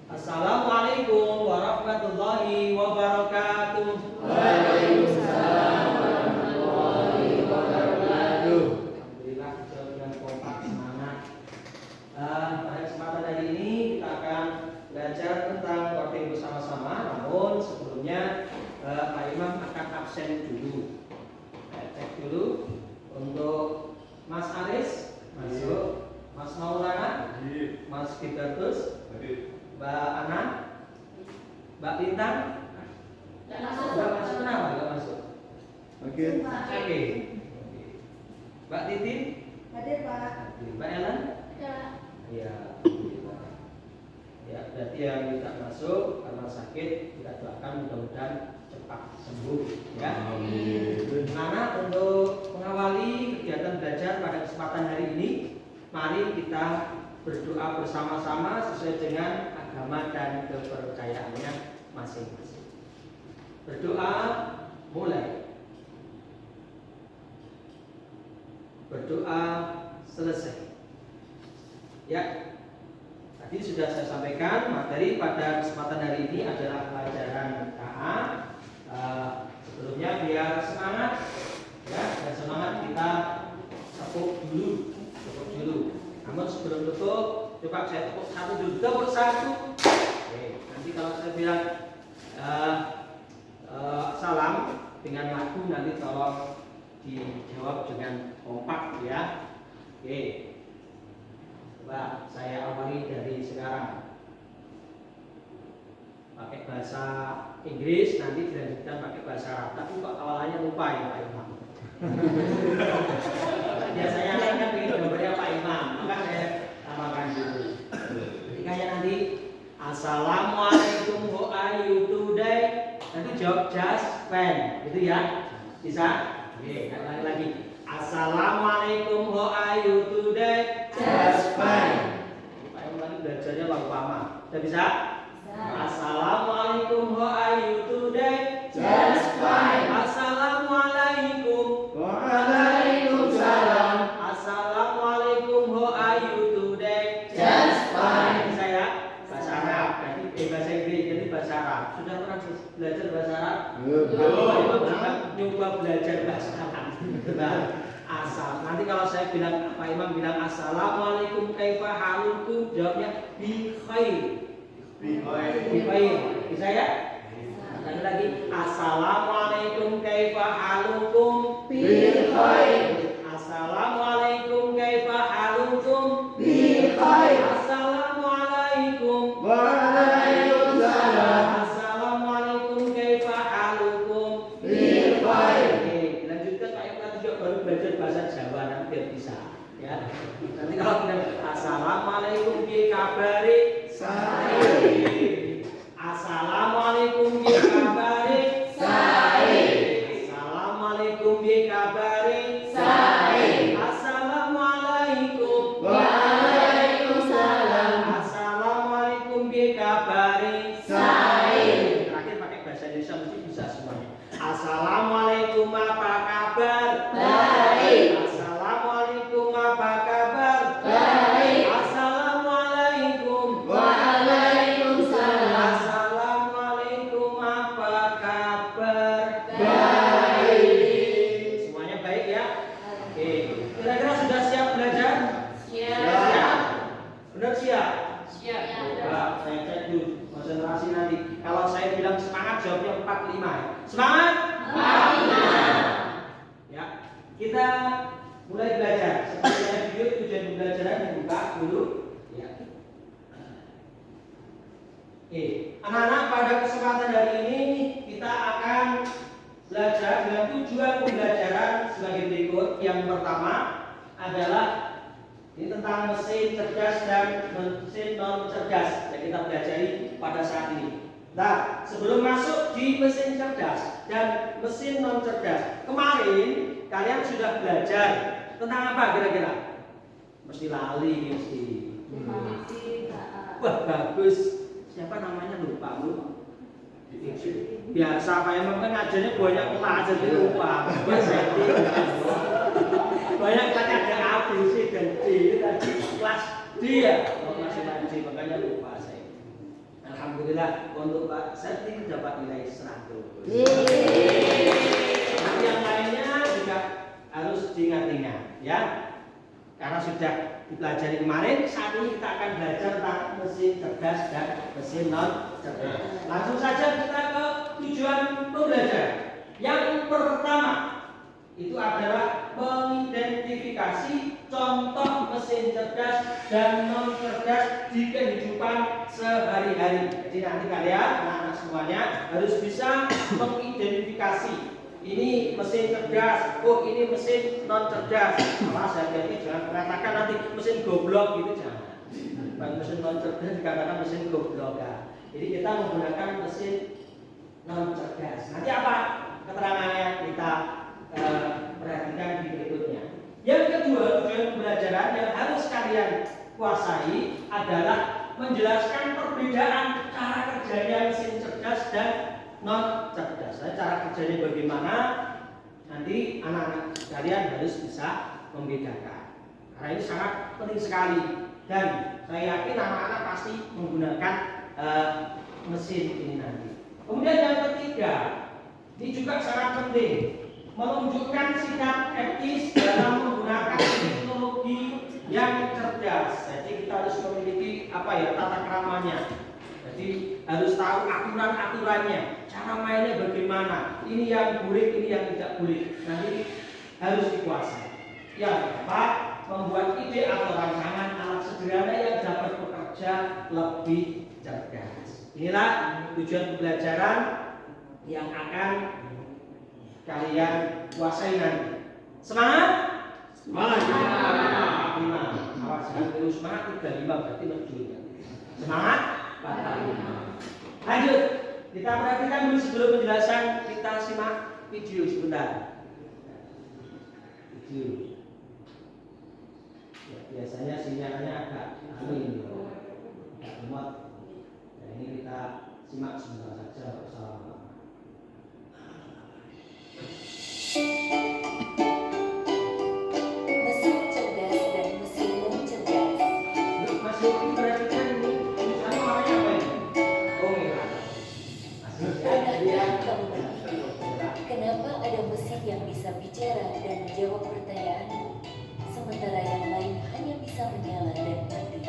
Assalamualaikum warahmatullahi wabarakatuh. Waalaikumsalam warahmatullahi wabarakatuh. Alhamdulillah jawab dengan kompak semangat. Pada kesempatan hari ini kita akan belajar tentang coding bersama-sama. Namun sebelumnya Pak Imam akan absen dulu. Cek dulu untuk Mas Aris masuk, Mas Maulana, Mas Gibertus, Mbak Ana, Mbak Lintang. Nggak masuk kenapa nggak masuk? Oke. Mbak Titin, Hadir Pak. Mbak Ellen. Ya, alhamdulillah. Ya, berarti yang tidak masuk karena sakit kita doakan mudah-mudahan cepat sembuh. Ya. Mana untuk mengawali kegiatan belajar pada kesempatan hari ini, mari kita berdoa bersama-sama sesuai dengan agama dan kepercayaannya masing-masing. Berdoa mulai. Berdoa selesai. Ya, tadi sudah saya sampaikan materi pada kesempatan hari ini adalah pelajaran KA. Sebelumnya biar semangat, ya, dan semangat kita tepuk dulu. Namun sebelum tutup, coba saya tepuk satu dulu, tepuk satu. Oke, nanti kalau saya bilang salam dengan lagu nanti tolong dijawab dengan kompak, ya. Oke. Coba saya awali dari sekarang. Pakai bahasa Inggris, nanti dilanjutkan pakai bahasa Arab. Tapi kok awalannya lupa ya Pak Imam. Biasanya kan ingin gambarnya Pak Imam, maka saya tambahkan dulu. Ketika nanti Assalamualaikum, how are you today? Nanti jawab just fine, gitu ya. Bisa? Oke, lagi. Assalamualaikum, how are you today? Just fine. Pak Imam lagi belajarnya lama. Sudah bisa? Assalamualaikum, how are you today? Just fine. Assalamualaikum. Waalaikumsalam. Assalamualaikum, how are you today? Just fine. Saya bahasa Arab, jadi bahasa Inggris, jadi bahasa Arab. Sudah pernah belajar bahasa Arab? Belum. Nyoba belajar bahasa Arab. Asal. Nanti kalau saya bilang, Pak Imam bilang Assalamualaikum kaifa halukum, jawabnya bi khair. Bi khair. Bisa ya? Sekali lagi. Assalamualaikum kaifa halukum. Bi khair. Assalamualaikum kaifa halukum. Bi khair. Assalamualaikum. Waalaikumsalam. Assalamualaikum kaifa halukum. Bi khair. Oke, lanjutkan Pak Imam juga baru belajar bahasa Jawa nanti biar bisa, ya. Nanti kalau bilang Assalamualaikum bi kabari. Assalamualaikum bi kabari. Assalamualaikum bi kabari. Assalamualaikum. Waalaikumsalam. Assalamualaikum bi kabari. Terakhir pakai bahasa Indonesia mesti bisa semuanya. Assalamualaikum, apa kabar? Baik. Assalamualaikum, apa kabar? Baik. Assalamualaikum. Waalaikumsalam. Assalamualaikum, apa kabar? Baik. Semuanya baik ya? Oke. Kira-kira sudah siap belajar? Siap. Benar siap? Siap. Coba saya cek dulu konsentrasi nanti. Kalau saya bilang semangat, jawabnya 45 ya. Semangat? Ya. Kita mulai belajar. Seperti yang video tujuan pembelajaran dibuka dulu. Ya. Oke, anak-anak, pada kesempatan hari ini kita akan belajar dengan tujuan pembelajaran sebagai berikut. Yang pertama adalah ini tentang mesin cerdas dan mesin non cerdas yang kita pelajari pada saat ini. Nah, sebelum masuk di mesin cerdas dan mesin non cerdas, kemarin kalian sudah belajar tentang apa kira-kira? Mesti lali, mesti. Wah, bagus. Siapa namanya lupa lu? Biasa Pak Imam kan ngajarnya banyak kelas jadi lupa. Banyak tanya ada A, B, C dan D. Tadi kelas D ya. Kelas D makanya lupa saya. Alhamdulillah untuk Pak Septi dapat nilai 100. Yeay. Nanti yang lainnya juga harus diingat-ingat ya. Karena sudah dipelajari kemarin, saat ini kita akan belajar tentang mesin cerdas dan mesin non cerdas. Langsung saja kita ke tujuan pembelajaran. Yang pertama itu adalah mengidentifikasi contoh mesin cerdas dan non cerdas di kehidupan sehari-hari. Jadi nanti kalian anak-anak semuanya harus bisa mengidentifikasi ini mesin cerdas, oh ini mesin non cerdas. Awas hati-hati jangan mengatakan nanti mesin goblok gitu, jangan. Bukan mesin non cerdas dikatakan mesin goblok ya. Jadi kita menggunakan mesin non cerdas. Nanti apa keterangannya kita perhatikan di berikutnya. Yang kedua, tujuan pembelajaran yang harus kalian kuasai adalah menjelaskan perbedaan cara kerjanya mesin cerdas dan non cerdas. Cara kerjanya bagaimana? Nanti anak-anak kalian harus bisa membedakan. Karena ini sangat penting sekali dan saya yakin anak-anak pasti menggunakan mesin ini nanti. Kemudian yang ketiga, ini juga sangat penting, menunjukkan sikap etis dalam menggunakan teknologi yang cerdas. Jadi kita harus memiliki tata keramanya. Jadi harus tahu aturan-aturannya, cara mainnya bagaimana. Ini yang boleh, ini yang tidak boleh. Nanti harus dikuasai. Yang keempat, membuat ide atau rancangan alat sederhana yang dapat bekerja lebih cerdas. Inilah tujuan pembelajaran yang akan kalian kuasai nanti. Semangat? Semangat. Awas jangan terus semangat 35 berarti menjualnya. Semangat? 45. Lanjut. Kita perhatikan dulu sebelum penjelasan, kita simak video sebentar. Video. Ya, biasanya sinyalnya agak angin, agak lemot. Nah, ini kita simak sebentar saja bersama. Mesin cerdas dan mesin non cerdas. Mas Yogi perhatikan ini tulisannya warnanya apa ini? Oh merah. Pernahkah kamu berpikir, kenapa ada mesin yang bisa bicara dan menjawab pertanyaanmu, sementara yang lain hanya bisa menyala dan mati?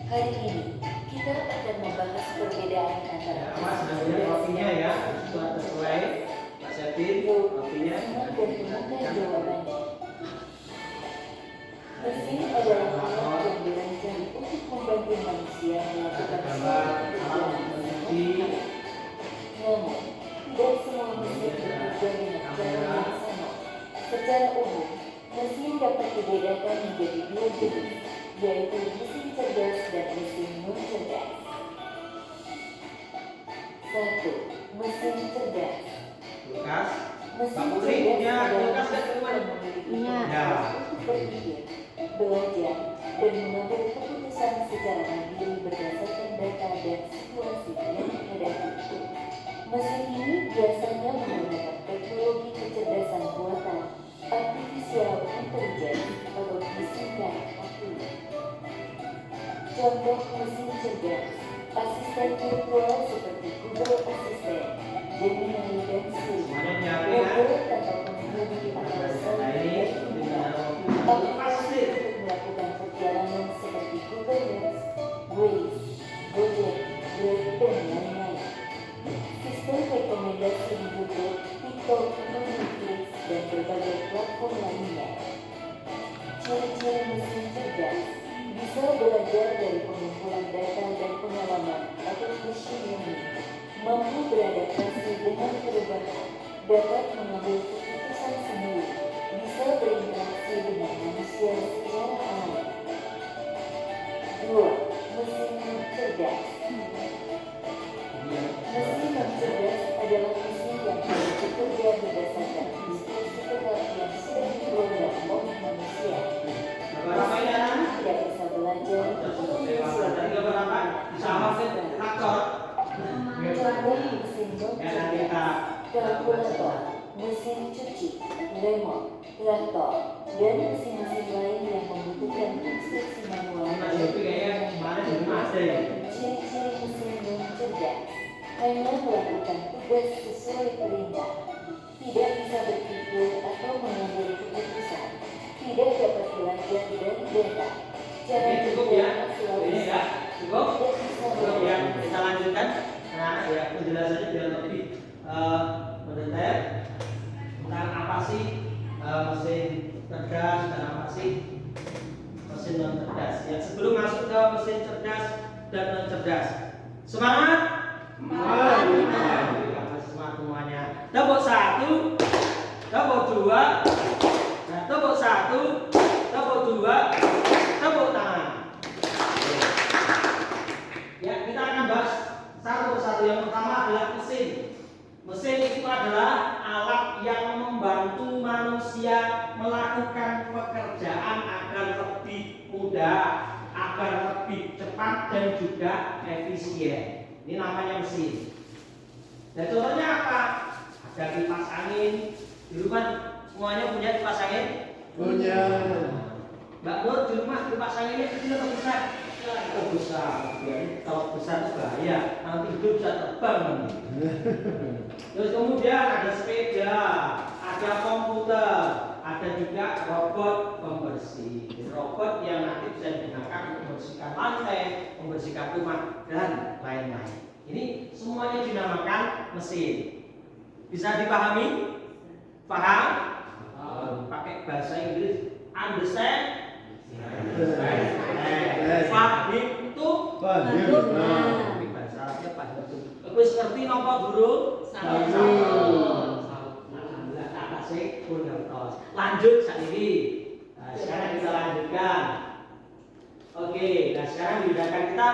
Hari ini kita akan membahas perbedaan antara Mas, mesin hasilnya cerdas kopinya ya, sudah sesuai. Pak Septin, kopinya. dan temukan jawabannya. Mesin adalah alat yang dirancang untuk membantu manusia melakukan Gambar suatu alam pekerjaan. meneliti. Namun, tidak semua mesin bekerja dengan cara yang sama. Secara umum, mesin dapat dibedakan menjadi dua jenis, yaitu mesin cerdas dan mesin non cerdas. 1. Mesin cerdas. Kulkas. Mesin Pak Putri cerdas punya adalah kulkas mesin nggak di rumah? yang memiliki Punya. kemampuan untuk berpikir, belajar, dan mengambil keputusan secara mandiri berdasarkan data dan situasi yang dihadapi. Mesin ini biasanya menggunakan teknologi kecerdasan buatan, artificial intelligence, atau disingkat API. Contoh mesin cerdas, asisten virtual seperti Google Assistant, Gemini, dan Siri. Semuanya punya HP kan? Mobil tanpa pengemudi atau Nah self-driving ini vehicle. untuk pasti. Aplikasi untuk melakukan perjalanan seperti Google Maps, Waze, Gojek, Grab, dan lain-lain. Sistem rekomendasi di YouTube, TikTok, Netflix, dan berbagai platform lainnya. Ciri-ciri mesin cerdas bisa belajar dari pengumpulan data dan pengalaman atau machine learning, mampu beradaptasi dengan perubahan, dapat mengambil keputusan sendiri, bisa berinteraksi dengan manusia secara alami. 2. Mesin non cerdas. Mesin non cerdas adalah mesin yang hanya bekerja berdasarkan instruksi tetap yang sudah diprogram oleh manusia. Berapa ini anak? Tidak bisa belajar atau Dewasa. Tadi gambar apa? Disamakan traktor. Contoh mesin non Ya nanti cerdas, kita kalkulator, mesin cuci, remote, traktor, dan mesin-mesin lain yang membutuhkan instruksi manual. Mas Yogi kayaknya kemarin di rumah ada ya. Ciri-ciri mesin non cerdas, hanya melakukan tugas sesuai perintah, tidak bisa berpikir atau mengambil keputusan, tidak dapat belajar dari data. Cara Oke, cukup ya. kerjanya selalu Ini ya, cukup. tidak bisa Cukup ya. Kita lanjutkan. Anak-anak ya, penjelasannya biar lebih mendetail tentang apa sih mesin cerdas dan apa sih mesin non cerdas. Ya, sebelum masuk ke mesin cerdas dan non cerdas, semangat. Semangat semuanya. Tepuk satu, tepuk dua, nah, tepuk satu, tepuk dua, tepuk tangan. Ya, kita akan bahas satu persatu. Yang pertama adalah mesin. Mesin itu adalah alat yang membantu manusia melakukan pekerjaan agar lebih mudah, agar lebih cepat dan juga efisien. Ini namanya mesin. Dan contohnya apa? Ada kipas angin. Di rumah semuanya punya kipas angin? Punya. Mbak Nur di rumah kipas anginnya kecil atau besar? Oh besar. Jadi kalau besar itu bahaya. Nanti hidup bisa terbang nanti. Terus kemudian ada sepeda, ada komputer, ada juga robot pembersih. Robot yang nanti bisa digunakan untuk membersihkan lantai, membersihkan rumah dan lain-lain. Ini semuanya dinamakan mesin. Bisa dipahami? Paham? Pakai bahasa Inggris. Understand? Fahim itu Tapi bahasa Arabnya pahim itu. Wis ngerti napa guru? Alhamdulillah tak kasih pun ngertos. Lanjut sakniki. Nah, sekarang kita lanjutkan. Oke, nah sekarang bedakan kita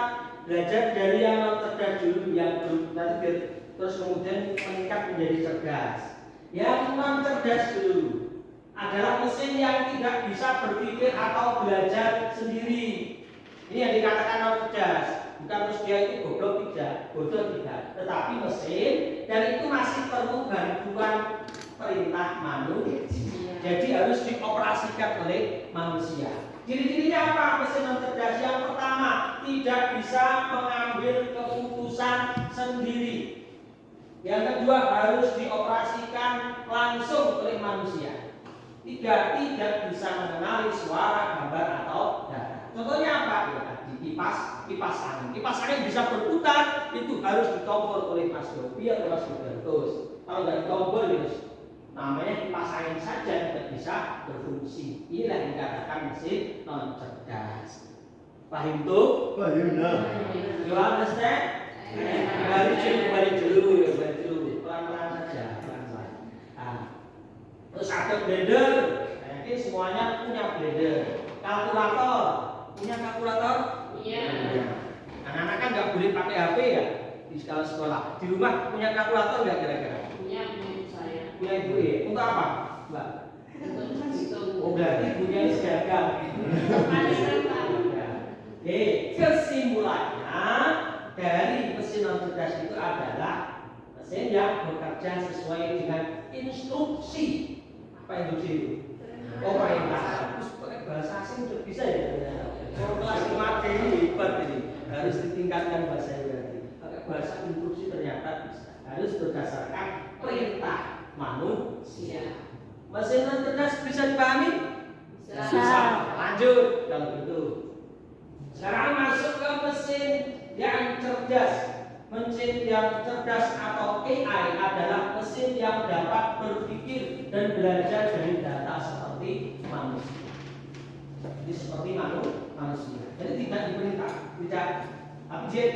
belajar dari yang non cerdas dulu, yang belum tadi terus kemudian meningkat menjadi cerdas. Yang non cerdas dulu adalah mesin yang tidak bisa berpikir atau belajar sendiri. Ini yang dikatakan non cerdas. Bukan terus dia itu bodoh tidak, tetapi mesin dan itu masih perlu bantuan perintah manusia. Jadi harus dioperasikan oleh manusia. Ciri-cirinya apa mesin non cerdas? Yang pertama, tidak bisa mengambil keputusan sendiri. Yang kedua, harus dioperasikan langsung oleh manusia. Tiga, tidak bisa mengenali suara, gambar atau data. Contohnya apa? Ya, kipas angin. Kipas angin bisa berputar, itu harus ditombol oleh Mas Yopi atau Mas Robertus. Kalau nggak ditombol, ya namanya kipas angin saja tidak bisa berfungsi. Inilah yang dikatakan mesin non cerdas. Paham tuh? Paham. You understand? Balik dulu, pelan-pelan saja, pelan-pelan. Nah, terus ada blender. Nah, ini semuanya punya blender. Kalkulator, punya kalkulator? Iya. Anak-anak kan nggak boleh pakai HP ya di sekolah. Di rumah punya kalkulator nggak kira-kira? Punya ibu saya. Punya ibu ya. Untuk apa, Mbak? Oh berarti ibunya ini seragam. Oke, kesimpulannya dari mesin non cerdas itu adalah mesin yang bekerja sesuai dengan instruksi. Apa instruksi itu? Oh perintah. Terus pakai bahasa asing juga bisa ya? Kalau kelas 5 ini hebat ini. Harus ditingkatkan bahasa berarti. Pakai bahasa instruksi ternyata bisa. Harus berdasarkan perintah manusia. Mesin non cerdas bisa dipahami? Bisa. Lanjut kalau gitu. Sekarang masuk ke mesin yang cerdas. Mesin yang cerdas atau AI adalah mesin yang dapat berpikir dan belajar dari data seperti manusia. Jadi seperti manusia. Jadi tidak diperintah, tidak objek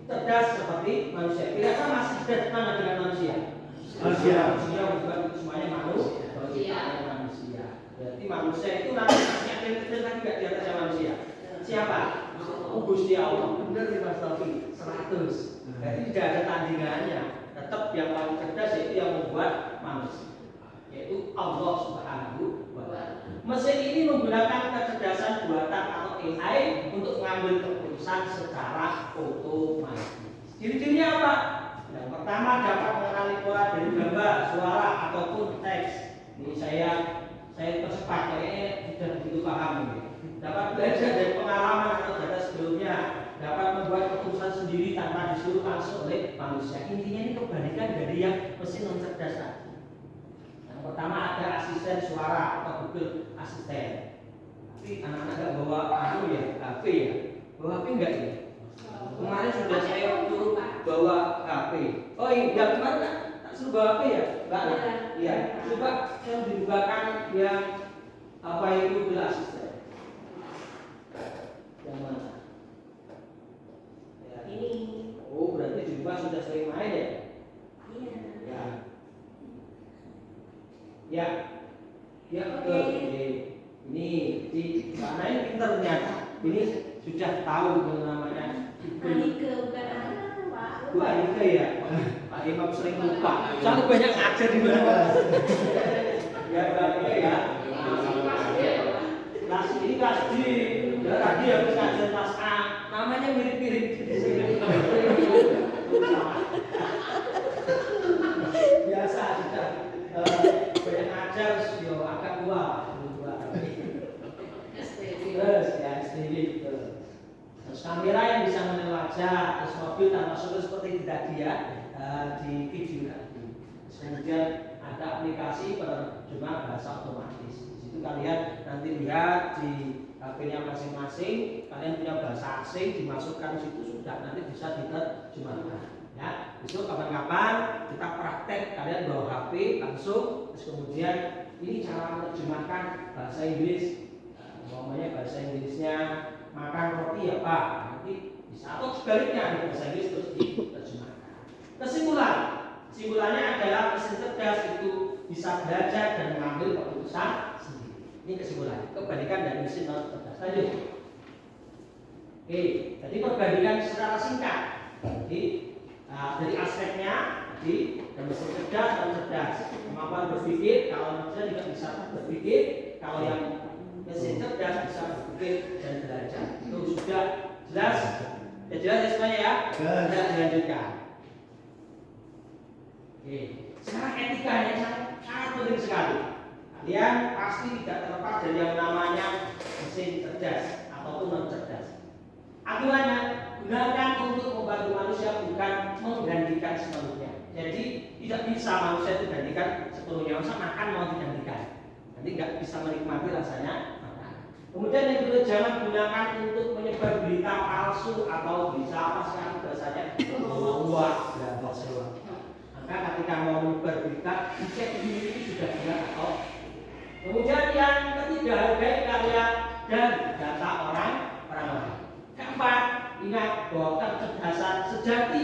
cerdas seperti manusia. Kira-kira masih cerdas mana dengan manusia? Manusia bukan itu semuanya manusia. Berarti manusia itu nanti masih ada yang cerdas lagi nggak di atasnya manusia? Siapa? Gusti Allah. Benar nih Mas Taufik, 100. Jadi tidak ada tandingannya. Tetap yang paling cerdas yaitu yang membuat manusia, yaitu Allah Subhanahu wa Ta'ala. Mesin ini menggunakan kecerdasan buatan atau AI untuk mengambil keputusan secara otomatis. Ciri-cirinya apa? Yang pertama, dapat mengenali pola dari gambar, suara ataupun teks. Ini saya percepat, kayaknya sudah begitu paham ini. Dapat belajar dari pengalaman atau data sebelumnya, dapat membuat keputusan sendiri sendiri tanpa disuruh langsung oleh manusia. Intinya ini kebalikan dari yang mesin non cerdas tadi. Yang pertama ada asisten suara atau Google Asisten. Tapi anak-anak nggak bawa HP ya? Bawa HP enggak ya? Kemarin sudah saya suruh bawa HP. Oh iya, kemarin tak suruh bawa HP ya? Enggak. Iya. Coba saya dibukakan yang apa itu Google Asisten. Yang mana? Ya. Ini. Oh, berarti juga sudah sering main ya? Iya. Ya. Ya. Ya, Oke. Ini di mana ini pintar ternyata. Ini sudah tahu yang namanya Anike bukan anak, Pak. Bu Anike ya. Pak Imam sering lupa. Soalnya banyak ngajar di mana. Ya, Bu Anike ya. Kelas ini kelas D. Ya, tadi habis ngajar kelas A. Namanya mirip-mirip. Biasa sudah banyak ngajar, yo agak tua. Terus ya STB gitu. Terus kamera yang bisa mengenal wajah, terus mobil tanpa sopir seperti tadi ya di video tadi. Terus kemudian ada aplikasi penerjemah bahasa otomatis. Di situ kalian nanti lihat di HP-nya masing-masing, kalian punya bahasa asing dimasukkan di situ sudah nanti bisa diterjemahkan. Ya, besok kapan-kapan kita praktek kalian bawa HP langsung, terus kemudian ini cara menerjemahkan bahasa Inggris. Umpamanya bahasa Inggrisnya makan roti ya Pak, nanti bisa atau sebaliknya bahasa Inggris terus diterjemahkan. Kesimpulannya adalah mesin cerdas itu bisa belajar dan mengambil keputusan sendiri. Ini kesimpulannya, kebalikan dari mesin non cerdas. Lanjut. Oke, jadi perbandingan secara singkat. Jadi dari aspeknya, jadi mesin cerdas dan cerdas, kemampuan berpikir. Kalau manusia juga bisa berpikir, kalau yang mesin cerdas bisa berpikir dan belajar. Itu sudah jelas? Ya jelas ya semuanya ya? Jelas. Dilanjutkan. Oke. Sekarang etikanya sangat penting sekali. Kalian pasti tidak terlepas dari yang namanya mesin cerdas ataupun non cerdas. Aturannya gunakan untuk membantu manusia bukan menggantikan sepenuhnya. Jadi tidak bisa manusia itu gantikan sepenuhnya. Masa makan mau digantikan? Nanti nggak bisa menikmati rasanya. Kemudian yang kedua, jangan gunakan untuk menyebar berita palsu atau berita apa sekarang bahasanya hoax dan hoax. Maka ketika mau menyebar berita, dicek dulu itu sudah benar atau. Kemudian yang ketiga, hargai karya dan data orang lain. Keempat, ingat bahwa kecerdasan sejati